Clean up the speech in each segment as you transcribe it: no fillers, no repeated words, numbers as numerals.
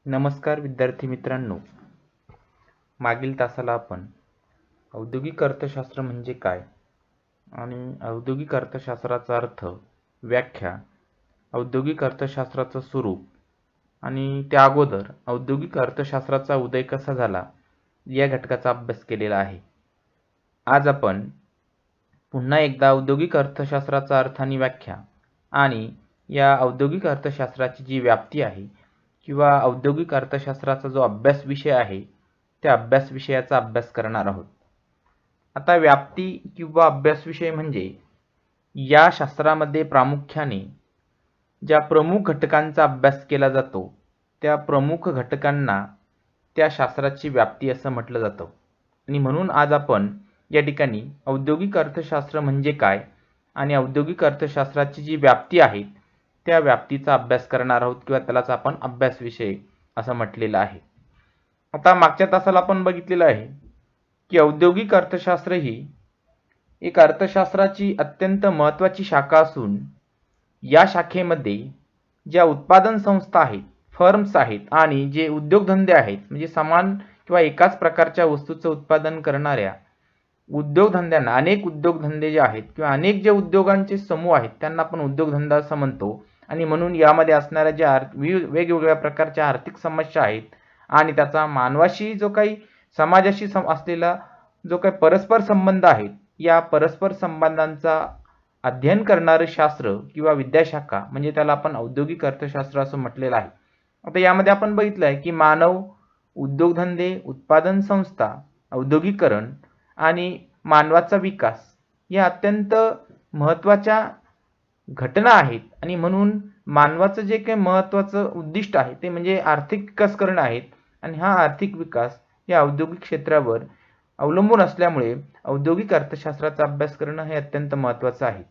नमस्कार विद्यार्थी मित्रांनो, मागील तासाला आपण औद्योगिक अर्थशास्त्र म्हणजे काय आणि औद्योगिक अर्थशास्त्राचा अर्थ, व्याख्या, औद्योगिक अर्थशास्त्राचं स्वरूप आणि त्या अगोदर औद्योगिक अर्थशास्त्राचा उदय कसा झाला या घटकाचा अभ्यास केलेला आहे. आज आपण पुन्हा एकदा औद्योगिक अर्थशास्त्राचा अर्थ आणि व्याख्या आणि या औद्योगिक अर्थशास्त्राची जी व्याप्ती आहे किंवा औद्योगिक अर्थशास्त्राचा जो अभ्यास विषय आहे त्या अभ्यास विषयाचा अभ्यास करणार आहोत. आता व्याप्ती किंवा अभ्यास विषय म्हणजे या शास्त्रामध्ये प्रामुख्याने ज्या प्रमुख घटकांचा अभ्यास केला जातो त्या प्रमुख घटकांना त्या शास्त्राची व्याप्ती असं म्हटलं जातं. आणि म्हणून आज आपण या ठिकाणी औद्योगिक अर्थशास्त्र म्हणजे काय आणि औद्योगिक अर्थशास्त्राची जी व्याप्ती आहे त्या व्याप्तीचा अभ्यास करणार आहोत किंवा त्यालाच आपण अभ्यास विषय असं म्हटलेलं आहे. आता मागच्या तासाला आपण बघितलेलं आहे की औद्योगिक अर्थशास्त्र ही एक अर्थशास्त्राची अत्यंत महत्त्वाची शाखा असून या शाखेमध्ये ज्या उत्पादन संस्था आहेत, फर्म्स आहेत आणि जे उद्योगधंदे आहेत म्हणजे समान किंवा एकाच प्रकारच्या वस्तूचं उत्पादन करणाऱ्या उद्योगधंद्यांना, अनेक उद्योगधंदे जे आहेत किंवा अनेक जे उद्योगांचे समूह आहेत त्यांना आपण उद्योगधंदा असं म्हणतो. आणि म्हणून यामध्ये असणाऱ्या ज्या वेगवेगळ्या प्रकारच्या आर्थिक समस्या आहेत आणि त्याचा मानवाशी जो काही समाजाशी असलेला जो काही परस्पर संबंध आहे या परस्पर संबंधांचा अध्ययन करणारे शास्त्र किंवा विद्याशाखा म्हणजे त्याला आपण औद्योगिक अर्थशास्त्र असं म्हटलेलं आहे. आता यामध्ये आपण बघितलं आहे की मानव, उद्योगधंदे, उत्पादन संस्था, औद्योगिकरण आणि मानवाचा विकास या अत्यंत महत्त्वाच्या घटना आहेत आणि म्हणून मानवाचं जे काही महत्त्वाचं उद्दिष्ट आहे ते म्हणजे आर्थिक विकास करणं आहे आणि हा आर्थिक विकास या औद्योगिक क्षेत्रावर अवलंबून असल्यामुळे औद्योगिक अर्थशास्त्राचा अभ्यास करणं हे अत्यंत महत्त्वाचं आहे.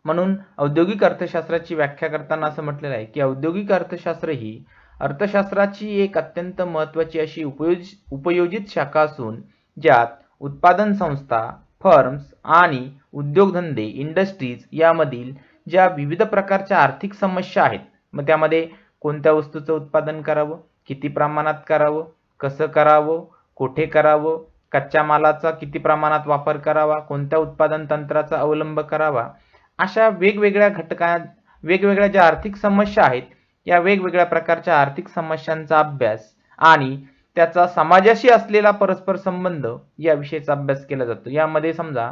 म्हणून औद्योगिक अर्थशास्त्राची व्याख्या करताना असं म्हटलेलं आहे की औद्योगिक अर्थशास्त्र ही अर्थशास्त्राची एक अत्यंत महत्त्वाची अशी उपयोजित शाखा असून ज्यात उत्पादन संस्था, फर्म्स आणि उद्योगधंदे, इंडस्ट्रीज यामधील ज्या विविध प्रकारच्या आर्थिक समस्या आहेत, मग त्यामध्ये कोणत्या वस्तूचं उत्पादन करावं, किती प्रमाणात करावं, कसं करावं, कुठे करावं, कच्च्या मालाचा किती प्रमाणात वापर करावा, कोणत्या उत्पादन तंत्राचा अवलंब करावा, अशा वेगवेगळ्या ज्या आर्थिक समस्या आहेत या वेगवेगळ्या प्रकारच्या आर्थिक समस्यांचा अभ्यास आणि त्याचा समाजाशी असलेला परस्पर संबंध या विषयाचा अभ्यास केला जातो. यामध्ये समजा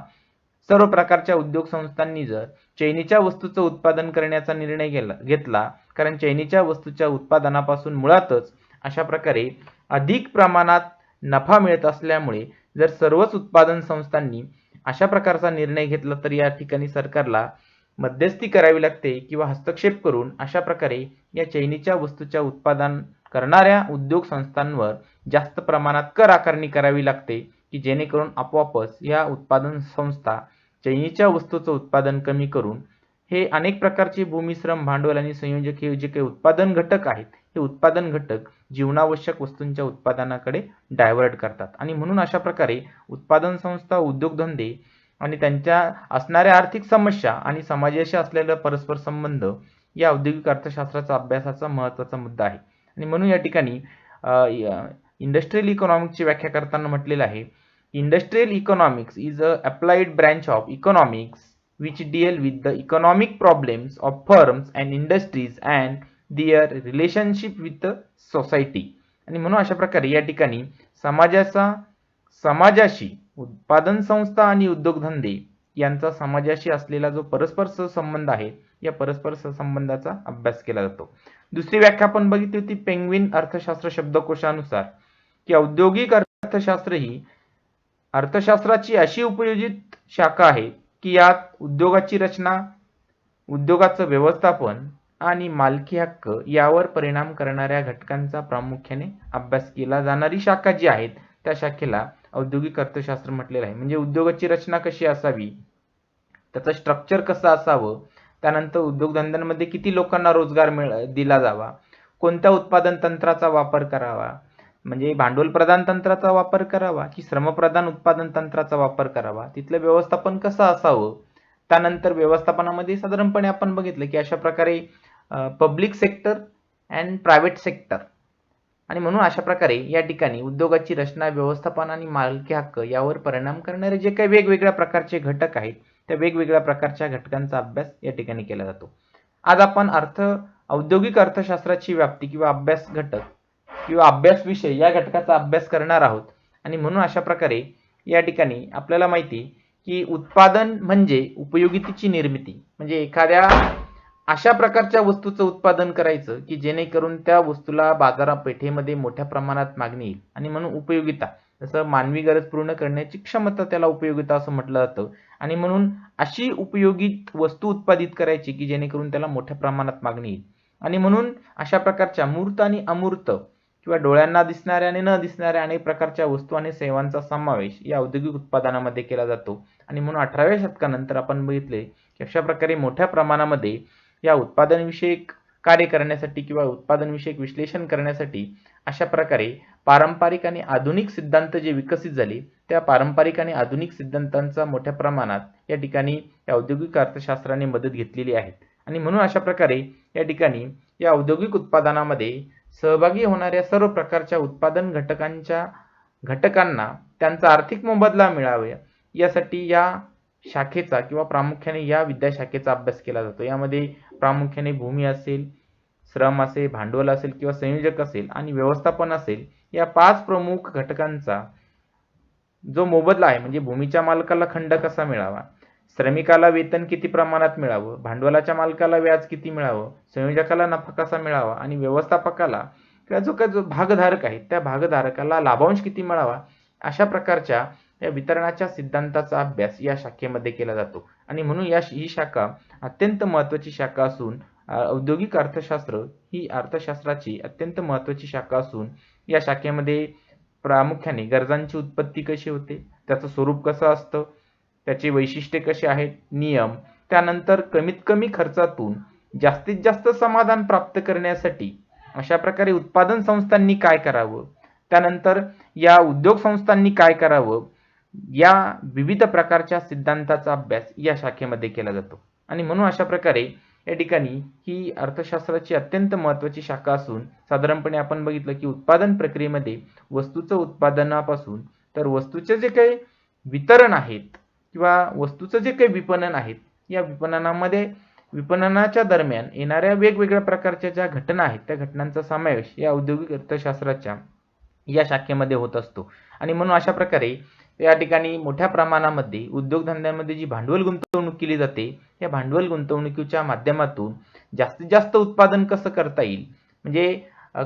सर्व प्रकारच्या उद्योग संस्थांनी जर चैनीच्या वस्तूचं उत्पादन करण्याचा निर्णय घेतला कारण चैनीच्या वस्तूच्या उत्पादनापासून मुळातच अशा प्रकारे अधिक प्रमाणात नफा मिळत असल्यामुळे जर सर्वच उत्पादन संस्थांनी अशा प्रकारचा निर्णय घेतला तर या ठिकाणी सरकारला मध्यस्थी करावी लागते किंवा हस्तक्षेप करून अशा प्रकारे या चैनीच्या वस्तूच्या उत्पादन करणाऱ्या उद्योग संस्थांवर जास्त प्रमाणात कर आकारणी करावी लागते की जेणेकरून आपोआपच या उत्पादन संस्था चैनीच्या वस्तूचं उत्पादन कमी करून हे अनेक प्रकारचे भूमिश्रम, भांडवल आणि संयोजक हे जे काही उत्पादन घटक आहेत हे उत्पादन घटक जीवनावश्यक वस्तूंच्या उत्पादनाकडे डायव्हर्ट करतात. आणि म्हणून अशा प्रकारे उत्पादन संस्था, उद्योगधंदे आणि त्यांच्या असणाऱ्या आर्थिक समस्या आणि समाजाशी असलेला परस्पर संबंध या औद्योगिक अर्थशास्त्राचा अभ्यासाचा महत्त्वाचा मुद्दा आहे. आणि म्हणून या ठिकाणी इंडस्ट्रियल इकॉनॉमिक्सची व्याख्या करताना म्हटलेलं आहे, industrial economics is a applied branch of economics which deal with the economic problems of firms and industries and their relationship with the society. आणि म्हणून अशा प्रकारे या ठिकाणी समाजाशी उत्पादन संस्था आणि उद्योगधंदे यांचा समाजाशी असलेला जो परस्पर सहसंबंध आहे या परस्पर सहसंबंधाचा अभ्यास केला जातो. दुसरी व्याख्या आपण बघितली होती पेंग्विन अर्थशास्त्र शब्दकोशानुसार की औद्योगिक अर्थशास्त्र ही अर्थशास्त्राची अशी उपयोजित शाखा आहे की यात उद्योगाची रचना, उद्योगाचं व्यवस्थापन आणि मालकी हक्क यावर परिणाम करणाऱ्या घटकांचा प्रामुख्याने अभ्यास केला जाणारी शाखा जी आहेत त्या शाखेला औद्योगिक अर्थशास्त्र म्हटलेलं आहे. म्हणजे उद्योगाची रचना कशी असावी, त्याचं स्ट्रक्चर कसं असावं, त्यानंतर उद्योगधंद्यांमध्ये किती लोकांना रोजगार दिला जावा, कोणत्या उत्पादन तंत्राचा वापर करावा, म्हणजे भांडवल प्रधान तंत्राचा वापर करावा की श्रमप्रधान उत्पादन तंत्राचा वापर करावा, तिथलं व्यवस्थापन कसं असावं. त्यानंतर व्यवस्थापनामध्ये साधारणपणे आपण बघितलं की अशा प्रकारे public sector and private sector आणि म्हणून अशा प्रकारे या ठिकाणी उद्योगाची रचना, व्यवस्थापन आणि मालकी हक्क यावर परिणाम करणारे जे काही वेगवेगळ्या प्रकारचे घटक आहेत, त्या वेगवेगळ्या प्रकारच्या घटकांचा अभ्यास या ठिकाणी केला जातो. आज आपण औद्योगिक अर्थशास्त्राची व्याप्ती किंवा अभ्यास घटक किंवा अभ्यास विषय या घटकाचा अभ्यास करणार आहोत. आणि म्हणून अशा प्रकारे या ठिकाणी आपल्याला माहिती की उत्पादन म्हणजे उपयोगितेची निर्मिती, म्हणजे एखाद्या अशा प्रकारच्या वस्तूचं उत्पादन करायचं की जेणेकरून त्या वस्तूला बाजारपेठेमध्ये मोठ्या प्रमाणात मागणी येईल. आणि म्हणून उपयोगिता, जसं मानवी गरज पूर्ण करण्याची क्षमता, त्याला उपयोगिता असं म्हटलं जातं. आणि म्हणून अशी उपयोगित वस्तू उत्पादित करायची की जेणेकरून त्याला मोठ्या प्रमाणात मागणी येईल. आणि म्हणून अशा प्रकारच्या मूर्त आणि अमूर्त किंवा डोळ्यांना दिसणाऱ्या आणि न दिसणाऱ्या अनेक प्रकारच्या वस्तू आणि सेवांचा समावेश या औद्योगिक उत्पादनामध्ये केला जातो. आणि म्हणून 18व्या शतकानंतर आपण बघितले की अशा प्रकारे मोठ्या प्रमाणामध्ये या उत्पादनविषयक कार्य करण्यासाठी किंवा उत्पादनविषयक विश्लेषण करण्यासाठी अशा प्रकारे पारंपरिक आणि आधुनिक सिद्धांत जे विकसित झाले, त्या पारंपरिक आणि आधुनिक सिद्धांतांचा मोठ्या प्रमाणात या ठिकाणी या औद्योगिक अर्थशास्त्राने मदत घेतलेली आहे. आणि म्हणून अशा प्रकारे या ठिकाणी या औद्योगिक उत्पादनामध्ये सहभागी होणाऱ्या सर्व प्रकारच्या उत्पादन घटकांना त्यांचा आर्थिक मोबदला मिळावा यासाठी या शाखेचा किंवा प्रामुख्याने या विद्याशाखेचा अभ्यास केला जातो. यामध्ये प्रामुख्याने भूमी असेल, श्रम असेल, भांडवल असेल किंवा संयोजक असेल आणि व्यवस्थापन असेल, या 5 प्रमुख घटकांचा जो मोबदला आहे, म्हणजे भूमीच्या मालकाला खंड कसा मिळावा, श्रमिकाला वेतन किती प्रमाणात मिळावं, भांडवलाच्या मालकाला व्याज किती मिळावं, संयोजकाला नफा कसा मिळावा आणि व्यवस्थापकाला किंवा जो भागधारक आहे त्या भागधारकाला लाभांश किती मिळावा, अशा प्रकारच्या या वितरणाच्या सिद्धांताचा अभ्यास या शाखेमध्ये केला जातो. आणि म्हणून ही शाखा अत्यंत महत्त्वाची शाखा असून औद्योगिक अर्थशास्त्र ही अर्थशास्त्राची अत्यंत महत्त्वाची शाखा असून या शाखेमध्ये प्रामुख्याने गरजांची उत्पत्ती कशी होते, त्याचं स्वरूप कसं असतं, त्याची वैशिष्ट्ये कशी आहेत, नियम, त्यानंतर कमीत कमी खर्चातून जास्तीत जास्त समाधान प्राप्त करण्यासाठी अशा प्रकारे उत्पादन संस्थांनी काय करावं, त्यानंतर या उद्योग संस्थांनी काय करावं, या विविध प्रकारच्या सिद्धांताचा अभ्यास या शाखेमध्ये केला जातो. आणि म्हणून अशा प्रकारे या ठिकाणी ही अर्थशास्त्राची अत्यंत महत्त्वाची शाखा असून साधारणपणे आपण बघितलं की उत्पादन प्रक्रियेमध्ये वस्तूचं उत्पादनापासून तर वस्तूचे जे काही वितरण आहेत किंवा वस्तूचं जे काही विपणन आहेत, या विपणनाच्या दरम्यान येणाऱ्या वेगवेगळ्या प्रकारच्या ज्या घटना आहेत त्या घटनांचा समावेश या औद्योगिक अर्थशास्त्राच्या या शाखेमध्ये होत असतो. आणि म्हणून अशा प्रकारे या ठिकाणी मोठ्या प्रमाणामध्ये उद्योगधंद्यांमध्ये जी भांडवल गुंतवणूक केली जाते, या भांडवल गुंतवणुकीच्या माध्यमातून जास्तीत जास्त उत्पादन कसं करता येईल, म्हणजे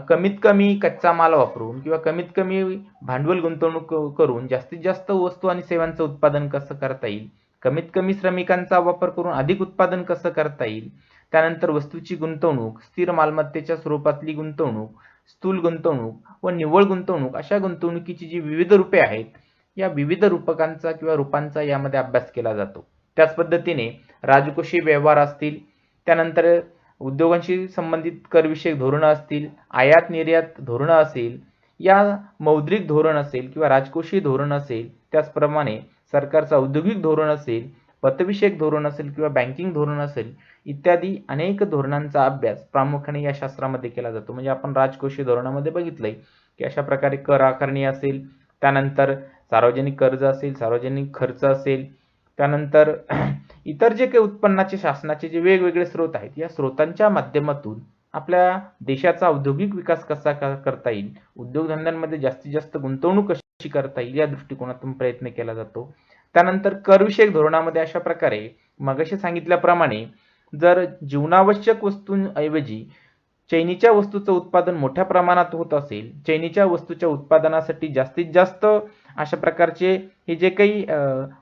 कमीत कमी कच्चा माल वापरून किंवा कमीत कमी भांडवल गुंतवणूक करून जास्तीत जास्त वस्तू आणि सेवांचं उत्पादन कसं करता येईल, कमीत कमी श्रमिकांचा वापर करून अधिक उत्पादन कसं करता येईल, त्यानंतर वस्तूची गुंतवणूक, स्थिर मालमत्तेच्या स्वरूपातली गुंतवणूक, स्थूल गुंतवणूक व निव्वळ गुंतवणूक, अशा गुंतवणुकीची जी विविध रूपे आहेत, या विविध रूपकांचा किंवा रूपांचा यामध्ये अभ्यास केला जातो. त्याच पद्धतीने राजकोषीय व्यवहार असतील, त्यानंतर उद्योगांशी संबंधित करविषयक धोरणं असतील, आयात निर्यात धोरणं असेल, या मौद्रिक धोरण असेल किंवा राजकोषीय धोरण असेल, त्याचप्रमाणे सरकारचं औद्योगिक धोरण असेल, पतविषयक धोरण असेल किंवा बँकिंग धोरण असेल, इत्यादी अनेक धोरणांचा अभ्यास प्रामुख्याने या शास्त्रामध्ये केला जातो. म्हणजे आपण राजकोषीय धोरणामध्ये बघितलंय की अशा प्रकारे कर आकारणी असेल, त्यानंतर सार्वजनिक कर्ज असेल, सार्वजनिक खर्च असेल, त्यानंतर इतर जे काही उत्पन्नाचे शासनाचे जे वेगवेगळे स्रोत आहेत, या स्रोतांच्या माध्यमातून आपल्या देशाचा औद्योगिक विकास कसा करता येईल, उद्योगधंद्यांमध्ये जास्तीत जास्त गुंतवणूक कशी करता येईल, या दृष्टिकोनातून प्रयत्न केला जातो. त्यानंतर करविषयक धोरणामध्ये अशा प्रकारे मगाशी सांगितल्याप्रमाणे जर जीवनावश्यक वस्तूंऐवजी चैनीच्या वस्तूचं उत्पादन मोठ्या प्रमाणात होत असेल, चैनीच्या वस्तूच्या उत्पादनासाठी जास्तीत जास्त अशा प्रकारचे हे जे काही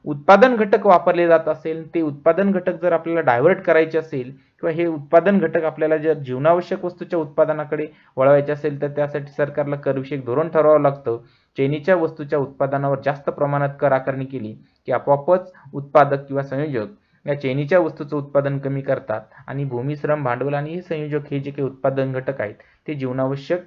उत्पादन घटक वापरले जात असेल, ते उत्पादन घटक जर आपल्याला डायव्हर्ट करायचे असेल किंवा हे उत्पादन घटक आपल्याला जर जीवनावश्यक वस्तूच्या उत्पादनाकडे वळवायचे असेल, तर त्यासाठी सरकारला करविषयक धोरण ठरवावं लागतं. चैनीच्या वस्तूच्या उत्पादनावर जास्त प्रमाणात कर आकारणी केली की आपोआपच उत्पादक किंवा संयोजक या चैनीच्या वस्तूचं उत्पादन कमी करतात आणि भूमी, श्रम, भांडवल आणि हे संयोजक हे जे काही उत्पादन घटक आहेत ते जीवनावश्यक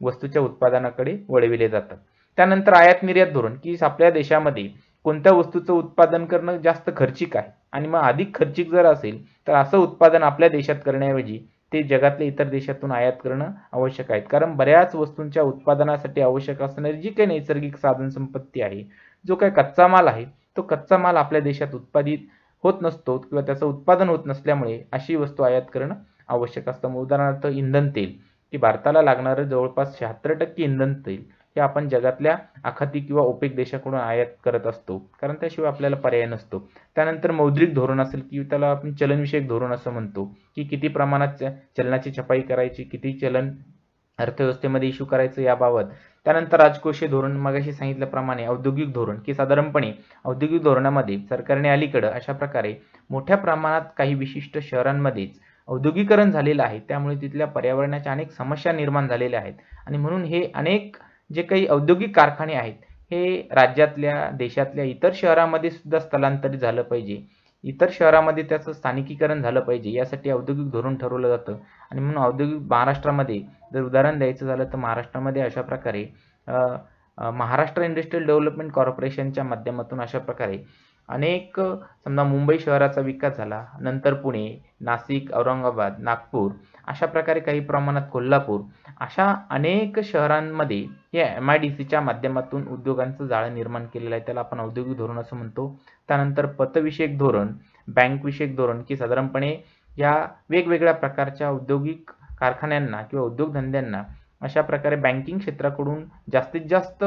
वस्तूच्या उत्पादनाकडे वळविले जातात. त्यानंतर आयात निर्यात धोरण की आपल्या देशामध्ये कोणत्या वस्तूचं उत्पादन करणं जास्त खर्चिक आहे आणि मग अधिक खर्चिक जर असेल तर असं उत्पादन आपल्या देशात करण्याऐवजी ते जगातल्या इतर देशातून आयात करणं आवश्यक आहे. कारण बऱ्याच वस्तूंच्या उत्पादनासाठी आवश्यक असणारी जी काही नैसर्गिक साधन संपत्ती आहे, जो काही कच्चा माल आहे, तो कच्चा माल आपल्या देशात उत्पादित होत नसतो किंवा त्याचं उत्पादन होत नसल्यामुळे अशी वस्तू आयात करणं आवश्यक असतं. उदाहरणार्थ इंधन तेल, की भारताला लागणारं जवळपास 76% इंधन तेल हे आपण जगातल्या आखाती किंवा ओपेक देशाकडून आयात करत असतो, कारण त्याशिवाय आपल्याला पर्याय नसतो. त्यानंतर मौद्रिक धोरण असेल, की त्याला आपण चलनविषयक धोरण असं म्हणतो, की किती प्रमाणात चलनाची छपाई करायची, किती चलन अर्थव्यवस्थेमध्ये इश्यू करायचं याबाबत. त्यानंतर राजकोषीय धोरण, मगाशी सांगितल्याप्रमाणे औद्योगिक धोरण, की साधारणपणे औद्योगिक धोरणामध्ये सरकारने अलीकडं अशा प्रकारे मोठ्या प्रमाणात काही विशिष्ट शहरांमध्येच औद्योगिकरण झालेलं आहे, त्यामुळे तिथल्या पर्यावरणाच्या अनेक समस्या निर्माण झालेल्या आहेत आणि म्हणून हे अनेक जे काही औद्योगिक कारखाने आहेत हे राज्यातल्या देशातल्या इतर शहरामध्ये सुद्धा स्थलांतरित झालं पाहिजे, इतर शहरामध्ये त्याचं स्थानिकीकरण झालं पाहिजे, यासाठी औद्योगिक धोरण ठरवलं जातं. आणि म्हणून औद्योगिक महाराष्ट्रामध्ये जर उदाहरण द्यायचं झालं तर महाराष्ट्रामध्ये अशा प्रकारे महाराष्ट्र इंडस्ट्रियल डेव्हलपमेंट कॉर्पोरेशनच्या माध्यमातून अशा प्रकारे अनेक समजा मुंबई शहराचा विकास झाला, नंतर पुणे, नाशिक, औरंगाबाद, नागपूर, अशा प्रकारे काही प्रमाणात कोल्हापूर, अशा अनेक शहरांमध्ये या MIDCच्या माध्यमातून उद्योगांचं जाळं निर्माण केलेलं आहे, त्याला आपण औद्योगिक धोरण असं म्हणतो. त्यानंतर पतविषयक धोरण, बँकविषयक धोरण, की साधारणपणे या वेगवेगळ्या प्रकारच्या औद्योगिक कारखान्यांना किंवा उद्योगधंद्यांना अशा प्रकारे बँकिंग क्षेत्राकडून जास्तीत जास्त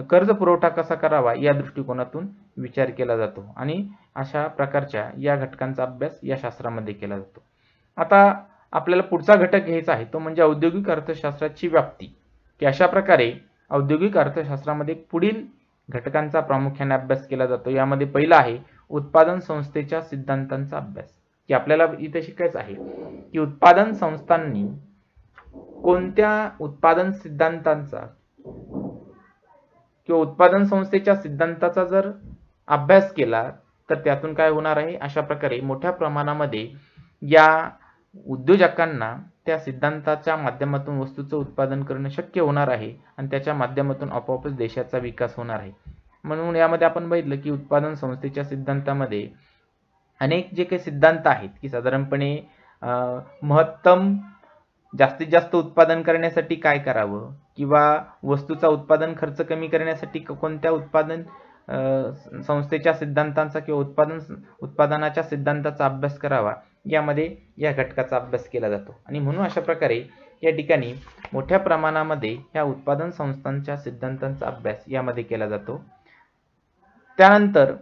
कर्ज पुरवठा कसा करावा या दृष्टिकोनातून विचार केला जातो आणि अशा प्रकारच्या या घटकांचा अभ्यास या शास्त्रामध्ये केला जातो. आता आपल्याला पुढचा घटक घ्यायचा आहे तो म्हणजे औद्योगिक अर्थशास्त्राची व्याप्ती, की अशा प्रकारे औद्योगिक अर्थशास्त्रामध्ये पुढील घटकांचा प्रामुख्याने अभ्यास केला जातो. यामध्ये पहिला आहे उत्पादन संस्थेच्या सिद्धांतांचा अभ्यास, की आपल्याला इथे शिकायचं आहे की उत्पादन संस्थांनी कोणत्या उत्पादन सिद्धांतांचा किंवा उत्पादन संस्थेच्या सिद्धांताचा जर अभ्यास केला तर त्यातून काय होणार आहे, अशा प्रकारे मोठ्या प्रमाणामध्ये या उद्योजकांना त्या सिद्धांताच्या माध्यमातून वस्तूचं उत्पादन करणं शक्य होणार आहे आणि त्याच्या माध्यमातून आपोआपच देशाचा विकास होणार आहे. म्हणून यामध्ये आपण बघितलं की उत्पादन संस्थेच्या सिद्धांतामध्ये अनेक जे काही सिद्धांत आहेत, की साधारणपणे महत्तम जास्तीत जास्त उत्पादन करण्यासाठी काय करावं किंवा वस्तूचा उत्पादन खर्च कमी करण्यासाठी कोणत्या उत्पादन संस्थेच्या सिद्धांतांचा किंवा उत्पादनाच्या सिद्धांताचा अभ्यास करावा, यामध्ये या घटकाचा अभ्यास केला जातो. आणि म्हणून अशा प्रकारे या ठिकाणी मोठ्या प्रमाणामध्ये ह्या उत्पादन संस्थांच्या सिद्धांतांचा अभ्यास यामध्ये केला जातो. त्यानंतर